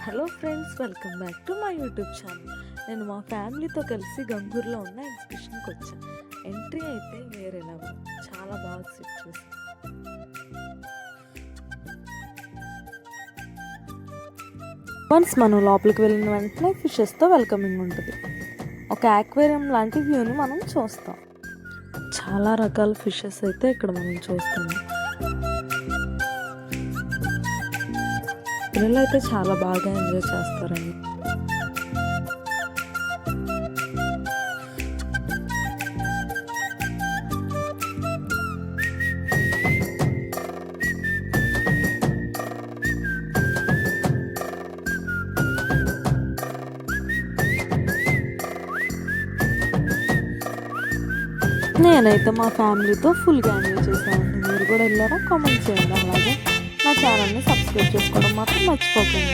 Hello friends, welcome back to my YouTube channel. నేను మా ఫ్యామిలీతో కలిసి గంగూర్లో ఉన్న ఎగ్జిబిషన్కి వచ్చాను. ఎంట్రీ అయితే వేరే లెవెల్, చాలా బాగా సెట్ చేశాను. వన్స్ మనం లోపలికి వెళ్ళిన వెంటనే ఫిషెస్తో వెల్కమింగ్ ఉంటుంది. ఒక యాక్వేరియం లాంటి వ్యూని మనం చూస్తాం. చాలా రకాల ఫిషెస్ అయితే ఇక్కడ మనం చూస్తున్నాం. పిల్లలు అయితే చాలా బాగా ఎంజాయ్ చేస్తారండి. నేనైతే మా ఫ్యామిలీతో ఫుల్గా ఎంజాయ్ చేశానండి. మీరు కూడా వెళ్ళారా? కామెంట్ చేయండి. అలాగే నా ఛానల్ని సబ్స్క్రైబ్ చేసుకోవడం మాత్రం మర్చిపోకండి.